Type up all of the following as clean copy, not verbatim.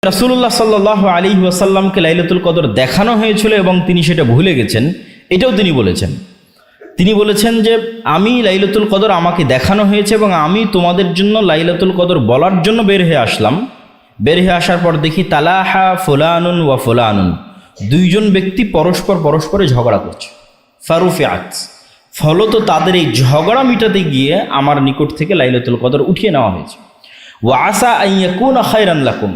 রাসূলুল্লাহ সাল্লাল্লাহু আলাইহি ওয়াসাল্লামকে লাইলাতুল কদর দেখানো হয়েছিল এবং তিনি সেটা ভুলে গেছেন, এটাও তিনি বলেছেন। তিনি বলেছেন যে আমি লাইলাতুল কদর আমাকে দেখানো হয়েছে এবং আমি তোমাদের জন্য লাইলাতুল কদর বলার জন্য বের হয়ে আসলাম। বের হয়ে আসার পর দেখি তালাহা ফুলানুন ওয়া ফুলানুন, দুইজন ব্যক্তি পরস্পরে ঝগড়া করছে। ফারুফিআত, ফলত তাদের এই ঝগড়া মিটাতে গিয়ে আমার নিকট থেকে লাইলাতুল কদর উঠিয়ে নেওয়া হয়েছে। ওয়া আসা আন ইয়াকুনা খায়রান লাকুম,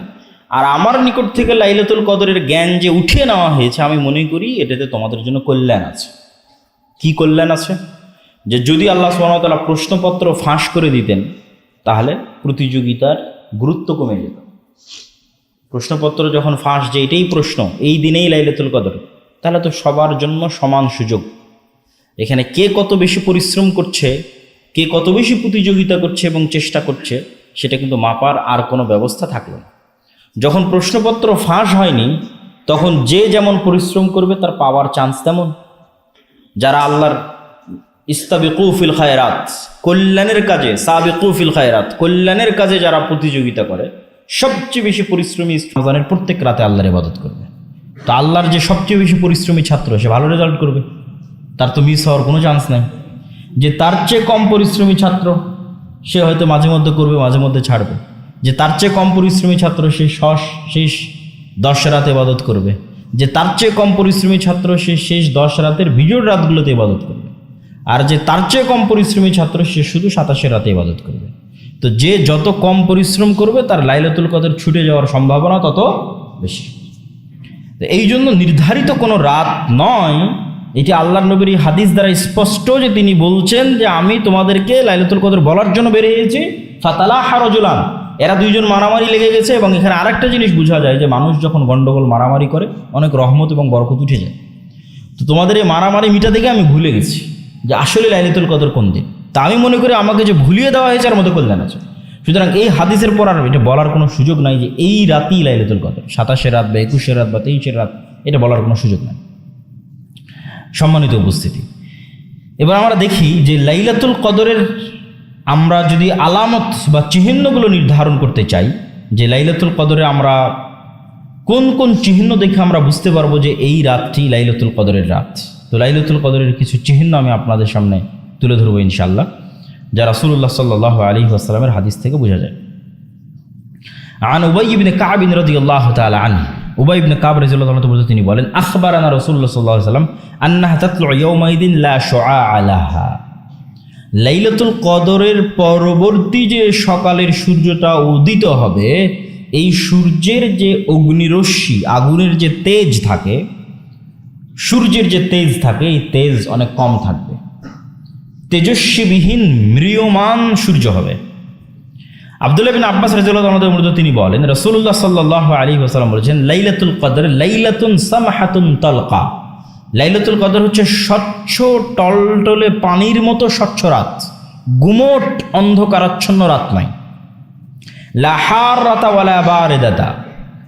আর আমার নিকট থেকে লাইলাতুল কদরের জ্ঞান যে উঠিয়ে নেওয়া হয়েছে, আমি মনে করি এটাতে তোমাদের জন্য কল্যাণ আছে। কি কল্যাণ আছে? যে যদি আল্লাহ সুবহানাহু ওয়া তাআলা প্রশ্নপত্র ফাঁস করে দিতেন তাহলে প্রতিযোগিতার গুরুত্ব কমে যেত। প্রশ্নপত্র যখন ফাঁস, যে এটাই প্রশ্ন, এই দিনেই লাইলাতুল কদর, তাহলে তো সবার জন্য সমান সুযোগ। এখানে কে কত বেশি পরিশ্রম করছে, কে কত বেশি প্রতিযোগিতা করছে এবং চেষ্টা করছে, সেটা কিন্তু মাপার আর কোনো ব্যবস্থা থাকলো না। যখন প্রশ্নপত্র ফাঁস হয়নি, তখন যে যেমন পরিশ্রম করবে তার পাওয়ার চান্স তেমন। যারা আল্লাহর ইস্তাবিকু ফিল খায়রাত, কল্যাণের কাজে, সাবিকু ফিল খায়রাত, কল্যাণের কাজে যারা প্রতিযোগিতা করে, সবচেয়ে বেশি পরিশ্রমী রমজানের প্রত্যেক রাতে আল্লাহর ইবাদত করবে। তো আল্লাহর যে সবচেয়ে বেশি পরিশ্রমী ছাত্র, সে ভালো রেজাল্ট করবে, তার তো মিস হওয়ার কোনো চান্স নাই। যে তার চেয়ে কম পরিশ্রমী ছাত্র, সে হয়তো মাঝে মধ্যে করবে, মাঝে মধ্যে ছাড়বে। যে তার চেয়ে কম পরিশ্রমী ছাত্র, সে শেষ 10 রাতে ইবাদত করবে। যে তার চেয়ে কম পরিশ্রমী ছাত্র, সে শেষ 10 রাতের বিজোড় রাতগুলোতে ইবাদত করবে। আর যে তার চেয়ে কম পরিশ্রমী ছাত্র, সে শুধু 27 রাতে ইবাদত করবে। তো যে যত কম পরিশ্রম করবে, তার লাইলাতুল কদর ছুটে যাওয়ার সম্ভাবনা তত বেশি। তো এই জন্য নির্ধারিত কোনো রাত নয়, এটি আল্লাহর নবীর হাদিস দ্বারা স্পষ্ট যে তিনি বলছেন যে আমি তোমাদেরকে লাইলাতুল কদর বলার জন্য বেরিয়েছি। ফাতালাহা রাজুলান, এরা দুইজন মারামারি লেগে গেছে। এবং এখানে আরেকটা জিনিস বোঝা যায় যে মানুষ যখন গন্ডগোল মারামারি করে, অনেক রহমত এবং বরকত উঠে যায়। তো তোমাদের এই মারামারি মিটা দেখে আমি ভুলে গেছি যে আসলে লাইলাতুল কদর কোন দিন। তা আমি মনে করি আমাকে যে ভুলিয়ে দেওয়া হয়েছে এর মধ্যে কল্যাণ আছে। সুতরাং এই হাদিসের পর আর এটা বলার কোনো সুযোগ নাই যে এই রাতেই লাইলাতুল কদর, 27 রাত বা 21 রাত বা 23 রাত, এটা বলার কোনো সুযোগ নাই। সম্মানিত উপস্থিতি, এবার আমরা দেখি যে লাইলাতুল কদরের আমরা যদি আলামত বা চিহ্নগুলো নির্ধারণ করতে চাই, যে লাইলাতুল কদরে আমরা কোন কোন চিহ্ন দেখে আমরা বুঝতে পারবো যে এই রাতটি লাইলাতুল কদরের রাত। তো লাইলাতুল কদরের কিছু চিহ্ন আমি আপনাদের সামনে তুলে ধরবো ইনশাআল্লাহ, যা রাসূলুল্লাহ সাল্লাল্লাহু আলাইহি ওয়াসাল্লামের হাদিস থেকে বোঝা যায়। আন উবাই ইবনে কাব রাদিয়াল্লাহু তাআলা আনহু, উবাই ইবনে কাব রাদিয়াল্লাহু তাআলা বলতে তিনি বলেন, আখবারানা রাসূলুল্লাহ সাল্লাল্লাহু আলাইহি ওয়াসাল্লাম আন্নাহা তাতলু ইয়াওমাইদিন লা শুআআ লাহা, লাইলাতুল কদরের পরবর্তী যে সকালের সূর্যটা উদিত হবে, এই সূর্যের যে অগ্নিরশ্মি, আগুনের যে তেজ থাকে, সূর্যের যে তেজ থাকে, এই তেজ অনেক কম থাকবে, তেজস্বীবিহীন ম্রিয়মান সূর্য হবে। আব্দুল্লাহ বিন আব্বাস রাদিয়াল্লাহু তাআলা মধ্যে তিনি বলেন, রাসূলুল্লাহ সাল্লাল্লাহু আলাইহি ওয়াসাল্লাম বলেছেন, লাইলাতুল কদর লাইলাতুন সামহাতুন তালকা, লাইলাতুল কদর হচ্ছে স্বচ্ছ টলটলে পানির মতো স্বচ্ছ রাত, গুমট অন্ধকারাচ্ছন্ন রাত নয়। লা হারাতা ওয়ালা বারিদাতা,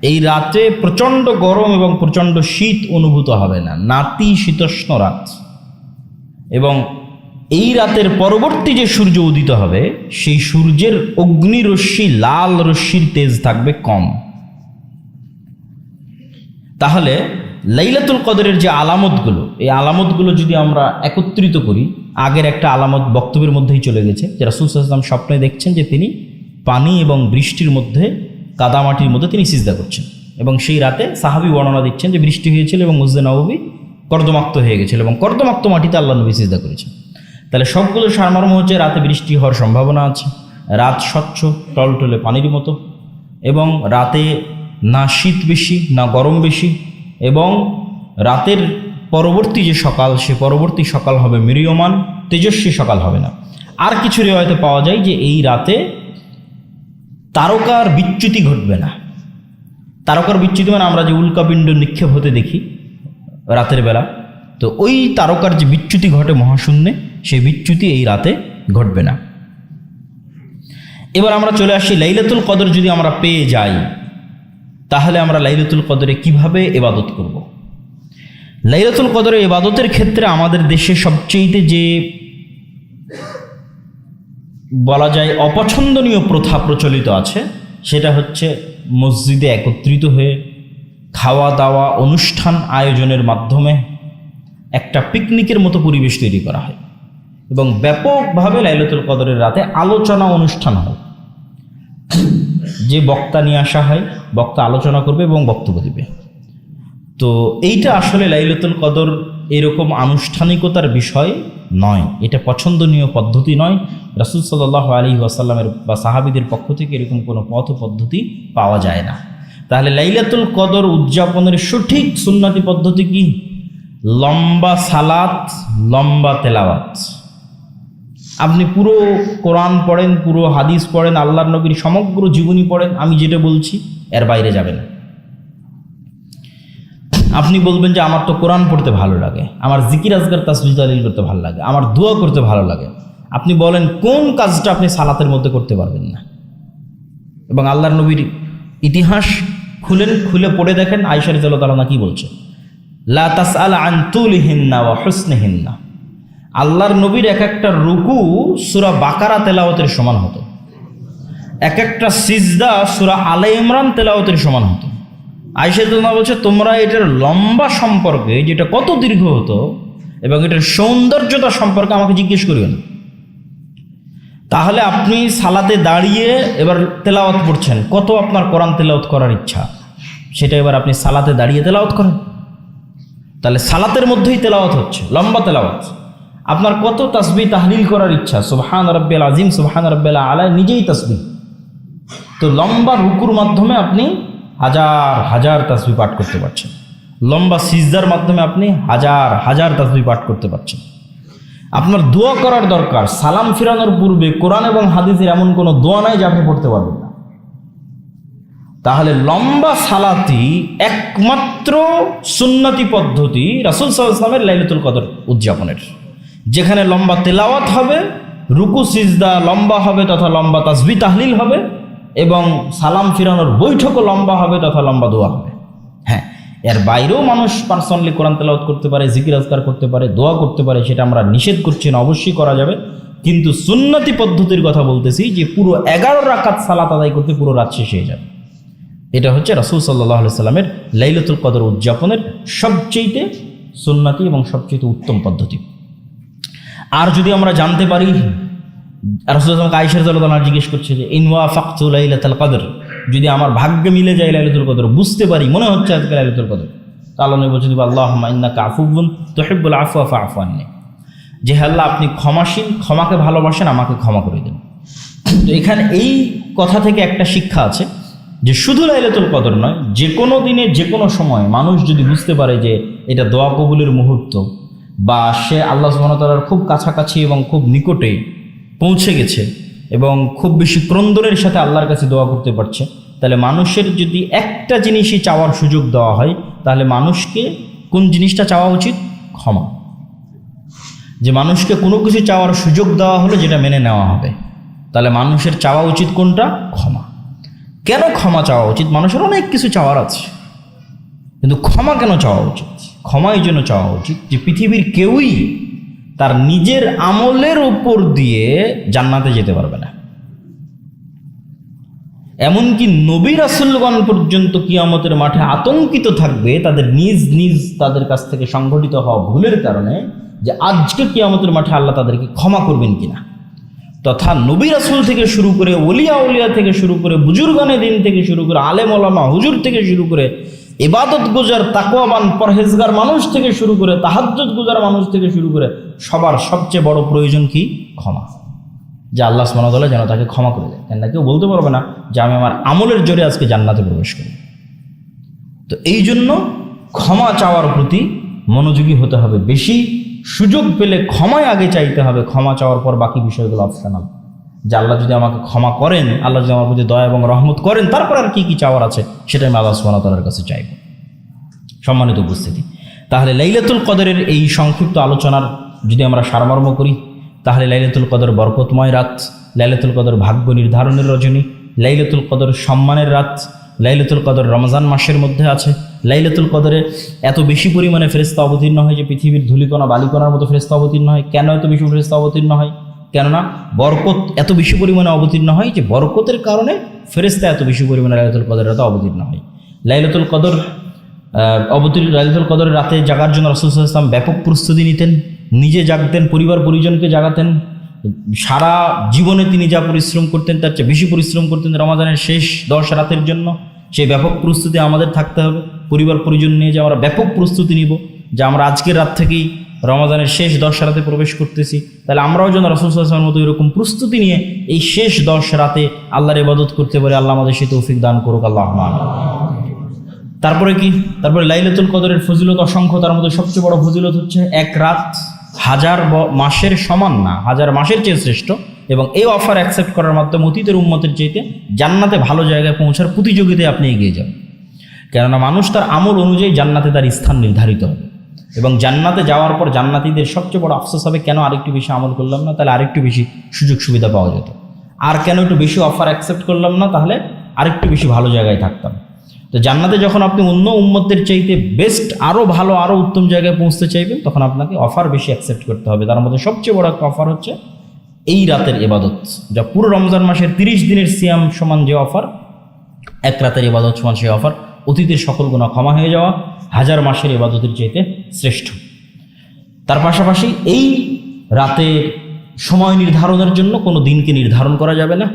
এই রাতে প্রচণ্ড গরম এবং প্রচণ্ড শীত অনুভূত হবে না, নাতিশীতোষ্ণ রাত। এবং এই রাতের পরবর্তী যে সূর্য উদিত হবে, সেই সূর্যের অগ্নিরশ্মি, লাল রশ্মির তেজ থাকবে কম। তাহলে লাইলাতুল কদরের যে আলামতগুলো, এই আলামতগুলো যদি আমরা একত্রিত করি, আগের একটা আলামত বক্তব্যের মধ্যেই চলে গেছে যে রাসূল সাল্লাল্লাহু আলাইহি ওয়াসাল্লাম স্বপ্নে দেখছেন যে তিনি পানি এবং বৃষ্টির মধ্যে, কাদামাটির মধ্যে তিনি সিজদা করছেন। এবং সেই রাতে সাহাবী বর্ণনা দিচ্ছেন যে বৃষ্টি হয়েছিল এবং মসজিদে নববী কর্দমাক্ত হয়ে গেছিল এবং কর্দমাক্ত মাটিতে আল্লাহ নবী সিজদা করেছেন। তাহলে সবগুলো সারমর্ম হচ্ছে রাতে বৃষ্টি হওয়ার সম্ভাবনা আছে, রাত স্বচ্ছ টলটলে পানির মতো, এবং রাতে না শীত বেশি না গরম বেশি, এবং রাতের পরবর্তী যে সকাল, সে পরবর্তী সকাল হবে ম্রিয়মান, তেজস্বী সকাল হবে না। আর কিছু রিওয়ায়াতে পাওয়া যায় যে এই রাতে তারকার বিচ্যুতি ঘটবে না। তারকার বিচ্যুতি মানে আমরা যে উল্কাপিণ্ড নিক্ষেপ হতে দেখি রাতের বেলা, তো ওই তারকার যে বিচ্যুতি ঘটে মহাশূন্যে, সেই বিচ্যুতি এই রাতে ঘটবে না। এবার আমরা চলে আসি লাইলাতুল কদর যদি আমরা পেয়ে যাই, তাহলে আমরা লাইলাতুল কদরে কিভাবে ইবাদত করব। লাইলাতুল কদরে ইবাদতের ক্ষেত্রে আমাদের দেশে সবচেয়ে যে বলা যায় অপছন্দনীয় প্রথা প্রচলিত আছে, সেটা হচ্ছে মসজিদে একত্রিত হয়ে খাওয়া দাওয়া অনুষ্ঠান আয়োজনের মাধ্যমে একটা পিকনিকের মতো পরিবেশ তৈরি করা হয় এবং ব্যাপকভাবে লাইলাতুল কদরের রাতে আলোচনা অনুষ্ঠান হয়। যে বক্তা নিয়ে আসা হয়, বক্তা আলোচনা করবে এবং বক্তব্য দিবে। তো এইটা আসলে লাইলাতুল কদর এরকম আনুষ্ঠানিকতার বিষয় নয়, এটা পছন্দনীয় পদ্ধতি নয়। রাসূল সাল্লাল্লাহু আলাইহি ওয়াসাল্লামের বা সাহাবীদের পক্ষ থেকে এরকম কোনো পথ পদ্ধতি পাওয়া যায় না। তাহলে লাইলাতুল কদর উদযাপনের সঠিক সুন্নতি পদ্ধতি কি? লম্বা সালাত, লম্বা তেলাওয়াত। আপনি পুরো কোরআন পড়েন, পুরো হাদিস পড়েন, আল্লাহর নবীর সমগ্র জীবনী পড়েন, আমি যেটা বলছি এর বাইরে যাবেন না। আপনি বলবেন যে আমার তো কোরআন পড়তে ভালো লাগে, আমার জিকির আজকার তাসবিহ তাহলিল করতে ভালো লাগে, আমার দোয়া করতে ভালো লাগে। আপনি বলেন কোন কাজটা আপনি সালাতের মধ্যে করতে পারবেন না? এবং আল্লাহর নবীর ইতিহাস খুলে পড়ে দেখেন, আয়েশা রাদিয়াল্লাহু তাআলা কি বলছে, লা তাসআল আন তুলিহিন্না ওয়া হুসনিহিন্না। আল্লাহর নবীর এক একটা রুকু সূরা বাকারা তেলাওয়াতের সমান হতো, এক একটা সিজদা সূরা আলে ইমরান তেলাওয়াতের সমান হতো। আয়েশা রাদিয়াল্লাহু বলছে, তোমরা এটার লম্বা সম্পর্কে, যেটা কত দীর্ঘ হতো এবং এটার সৌন্দর্যতা সম্পর্কে আমাকে জিজ্ঞেস করিও না। তাহলে আপনি সালাতে দাঁড়িয়ে এবার তেলাওয়াত পড়ছেন, কত আপনার কোরআন তেলাওয়াত করার ইচ্ছা, সেটা এবার আপনি সালাতে দাঁড়িয়ে তেলাওয়াত করেন। তাহলে সালাতের মধ্যেই তেলাওয়াত হচ্ছে, লম্বা তেলাওয়াত। আপনার কত তাসবিহ তাহলিল করার ইচ্ছা, সুবহান রাব্বিয়াল আযীম, সুবহান রাব্বিয়াল আলা, নিজেই তাসবিহ। তো লম্বা রুকুর মাধ্যমে আপনি হাজার হাজার তাসবিহ পাঠ করতে পারছেন, লম্বা সিজদার মাধ্যমে আপনি হাজার হাজার তাসবিহ পাঠ করতে পারছেন। আপনার দোয়া করার দরকার, সালাম ফিরানোর পূর্বে কোরআন এবং হাদিসের এমন কোনো দোয়া নাই যে আপনি পড়তে পারবেন না। তাহলে লম্বা সালাতই একমাত্র সুন্নতি পদ্ধতি রাসূল সাল্লাল্লাহু আলাইহি ওয়াসাল্লামের লাইলাতুল কদর উদযাপনের, যেখানে লম্বা তেলাওয়াত হবে, রুকু সিজদা লম্বা হবে তথা লম্বা তাসবিহ তাহলিল হবে এবং সালাম ফিরানোর বৈঠকও লম্বা হবে তথা লম্বা দোয়া হবে। হ্যাঁ, এর বাইরেও মানুষ পার্সোনালি কোরআন তেলাওয়াত করতে পারে, জিকির আজকার করতে পারে, দোয়া করতে পারে, সেটা আমরা নিষেধ করছি না, অবশ্যই করা যাবে। কিন্তু সুন্নতি পদ্ধতির কথা বলতেছি যে পুরো 11 রাকাত সালাত আদায় করতে পুরো রাত শেষ হয়ে যাবে। এটা হচ্ছে রাসূল সাল্লাল্লাহু আলাইহি সাল্লামের লাইলাতুল কদর উদযাপনের সবচেয়ে সুন্নতি এবং সবচেয়ে উত্তম পদ্ধতি। আর যদি আমরা জানতে পারি, রাসূল সাল্লাল্লাহু আয়েশা রাদিয়াল্লাহু আনহা জিজ্ঞেস করছে যে ইন ওয়াফাকতু লাইলাতুল কদর, যদি আমার ভাগ্যে মিলে যায় লাইলাতুল কদর, বুঝতে পারি মনে হচ্ছে আজকে লাইলাতুল কদর, আল্লাহ নবী বলছেন আল্লাহুম্মা ইন্নাকা আফুউন তুহিব্বুল আফওয়া ফাআফু আন্নি, যে আল্লাহ আপনি ক্ষমাশীল, ক্ষমাকে ভালোবাসেন, আমাকে ক্ষমা করে দেন। তো এখানে এই কথা থেকে একটা শিক্ষা আছে যে শুধু লাইলাতুল কদর নয়, যে কোনো দিনে যে কোনো সময় মানুষ যদি বুঝতে পারে যে এটা দোয়া কবুলের মুহূর্ত বা সে আল্লাহ সুবহানাহু ওয়া তাআলার খুব কাছাকাছি এবং খুব নিকটে পৌঁছে গেছে এবং খুব বেশি ক্রন্দনের সাথে আল্লাহর কাছে দোয়া করতে পারছে, তাহলে মানুষের যদি একটা জিনিসই চাওয়ার সুযোগ দেওয়া হয়, তাহলে মানুষকে কোন জিনিসটা চাওয়া উচিত? ক্ষমা। যে মানুষকে কোনো কিছু চাওয়ার সুযোগ দেওয়া হলো যেটা মেনে নেওয়া হবে, তাহলে মানুষের চাওয়া উচিত কোনটা? ক্ষমা। কেন ক্ষমা চাওয়া উচিত? মানুষের অনেক কিছু চাওয়ার আছে, কিন্তু ক্ষমা কেন চাওয়া উচিত? ক্ষমা এই জন্য চাওয়া উচিত যে পৃথিবীর কেউই তার নিজের আমলের উপর দিয়ে জান্নাতে যেতে পারবে না। এমনকি নবী রাসূলগণ পর্যন্ত কিয়ামতের মাঠে আতঙ্কিত থাকবে তাদের নিজ নিজ তাদের কাছ থেকে সংঘটিত হওয়া ভুলের কারণে, যে আজকে কিয়ামতের মাঠে আল্লাহ তাদেরকে ক্ষমা করবেন কিনা। তথা নবী রাসূল থেকে শুরু করে, ওলিয়া উলিয়া থেকে শুরু করে, বুজুর্গানে দিন থেকে শুরু করে, আলেম ওলামা হুজুর থেকে শুরু করে, ইবাদত গুজার তাকওয়াবান পরহেজগার মানুষ থেকে শুরু করে, তাহাজ্জুদ গুজার মানুষ থেকে শুরু করে, সবার সবচেয়ে বড় প্রয়োজন কি? ক্ষমা। যে আল্লাহ সুবহানাহু ওয়া তাআলা যেন তাকে ক্ষমা করে দেয়। কেন না, কেউ বলতে পারবে না যে আমি আমার আমলের জোরে আজকে জান্নাতে প্রবেশ করি। তো এই জন্য ক্ষমা চাওয়ার প্রতি মনোযোগী হতে হবে বেশি। সুযোগ পেলে ক্ষমায় আগে চাইতে হবে, ক্ষমা চাওয়ার পর বাকি বিষয়গুলো অপশনাল। যে আল্লাহ যদি আমাকে ক্ষমা করেন, আল্লাহ যদি আমার প্রতি দয়া এবং রহমত করেন, তারপর আর কি কি চাওয়ার আছে সেটা আমি আল্লাহ সুবহানাহু ওয়া তাআলার কাছে চাইব। সম্মানিত উপস্থিতি, তাহলে লাইলাতুল কদরের এই সংক্ষিপ্ত আলোচনার যদি আমরা সারমর্ম করি, তাহলে লাইলাতুল কদর বরকতময় রাত, লাইলাতুল কদর ভাগ্য নির্ধারণের রজনী, লাইলাতুল কদর সম্মানের রাত, লাইলাতুল কদর রমজান মাসের মধ্যে আছে। লাইলাতুল কদরে এত বেশি পরিমাণে ফেরেশতা অবতীর্ণ হয় যে পৃথিবীর ধূলিকণা বালিকণার মতো ফেরেশতা অবতীর্ণ হয়। কেন এত বেশি ফেরেশতা অবতীর্ণ হয়? কেননা বরকত এত বেশি পরিমাণে অবতীর্ণ হয় যে বরকতের কারণে ফেরেশতা এত বেশি পরিমাণে লাইলাতুল কদরের রাতে অবতীর্ণ হয়। লাইলাতুল কদর লাইলাতুল কদরের রাতে জাগার জন্য রাসূল সাল্লাল্লাহু আলাইহি ওয়াসাল্লাম ব্যাপক প্রস্তুতি নিতেন, নিজে জাগতেন, পরিবার পরিজনকে জাগাতেন। সারা জীবনে তিনি যা পরিশ্রম করতেন তার চেয়ে বেশি পরিশ্রম করতেন রমাদানের শেষ 10 রাতের জন্য। সেই ব্যাপক প্রস্তুতি আমাদের থাকতে হবে, পরিবার পরিজন নিয়ে যে আমরা ব্যাপক প্রস্তুতি নিব যে আমরা আজকের রাত থেকেই রমাদানের শেষ 10 রাতে প্রবেশ করতেছি। তাহলে আমরাও যেন রাসূল সাল্লাল্লাহু আলাইহি ওয়াসাল্লামের মতো এরকম প্রস্তুতি নিয়ে এই শেষ 10 রাতে আল্লাহর ইবাদত করতে পারি। আল্লাহ আমাদের সেই তৌফিক দান করুক, আল্লাহুম্মা আমিন। তারপরে কি? তারপরে লাইলাতুল কদরের ফজিলত অসংখ্য। তার মধ্যে সবচেয়ে বড় ফজিলত হচ্ছে এক রাত 1000 মাসের সমান না, 1000 মাসের চেয়ে শ্রেষ্ঠ। এবং এই অফার অ্যাকসেপ্ট করার মাধ্যমে অতীতের উম্মতের চাইতে জান্নাতে ভালো জায়গায় পৌঁছার প্রতিযোগিতায় আপনি এগিয়ে যান। কেননা মানুষ তার আমল অনুযায়ী জান্নাতে তার স্থান নির্ধারিত হবে, এবং জান্নাতে যাওয়ার পর জান্নাতীদের সবচেয়ে বড় আফসোস হবে কেন আরেকটু বেশি আমল করলাম না, তাহলে আরেকটু বেশি সুযোগ সুবিধা পাওয়া যেত। আর কেন একটু বেশি অফার অ্যাকসেপ্ট করলাম না, তাহলে আরেকটু বেশি ভালো জায়গায় থাকতাম। তো জান্নাতে যখন আপনি অন্য উম্মতদের চাইতে বেস্ট, আরও ভালো, আরও উত্তম জায়গায় পৌঁছতে চাইবেন, তখন আপনাকে অফার বেশি অ্যাকসেপ্ট করতে হবে। তার মধ্যে সবচেয়ে বড় একটা অফার হচ্ছে এই রাতের ইবাদত, যা পুরো রমজান মাসের 30 দিনের সিয়াম সমান যে অফার, এক রাতের ইবাদত সমান সেই অফার। অতীতের সকল গুনাহ ক্ষমা হয়ে যাওয়া 1000 মাসের ইবাদতের চাইতে শ্রেষ্ঠ। তার পাশাপাশি এই রাতের সময় নির্ধারণের জন্য কোনো দিনকে নির্ধারণ করা যাবে না।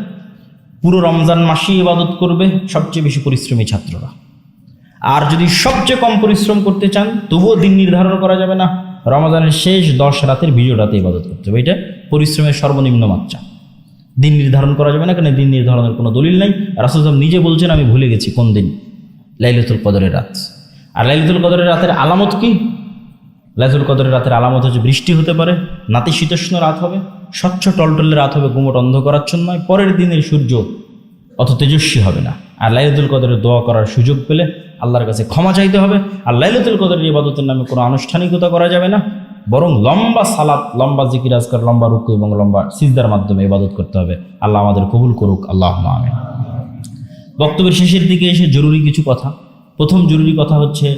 পুরো রমজান মাসে ইবাদত করবে সবচেয়ে বেশি পরিশ্রমী ছাত্ররা। আর যদি সবচেয়ে কম পরিশ্রম করতে চান তবুও দিন নির্ধারণ করা যাবে না। রমজানের শেষ 10 রাতের বিজয় রাতে ইবাদত করতে হবে, এটা পরিশ্রমের সর্বনিম্ন মাত্রা। দিন নির্ধারণ করা যাবে না, কারণ দিন নির্ধারণের কোনো দলিল নাই। রাসূল সাল্লাল্লাহু আলাইহি ওয়াসাল্লাম নিজে বলছেন আমি ভুলে গেছি কোন দিন, লাইলাতুল কদরের রাত। আর লাইলাতুল কদরের রাতের আলামত কি? লাইলাতুল কদরের রাতের আলামত হচ্ছে বৃষ্টি হতে পারে, নাতিশীতোষ্ণ রাত হবে, স্বচ্ছ টলটলে রাত হবে, গুমট অন্ধকারাচ্ছন্ন নয়, পরের দিনের সূর্য অত তেজস্বী হবে না। আর লাইলাতুল কদরের দোয়া করার সুযোগ পেলে আল্লাহর কাছে ক্ষমা চাইতে হবে। আর লাইলাতুল কদরের ইবাদতের নামে কোনো আনুষ্ঠানিকতা করা যাবে না, বরং লম্বা সালাত, লম্বা জিকির আজকার, লম্বা রুকু এবং লম্বা সিজদার মাধ্যমে ইবাদত করতে হবে। আল্লাহ আমাদের কবুল করুক, আল্লাহুম্মা আমিন। বক্তব্যের শেষের দিকে এসে জরুরি কিছু কথা। প্রথম জরুরি কথা হচ্ছে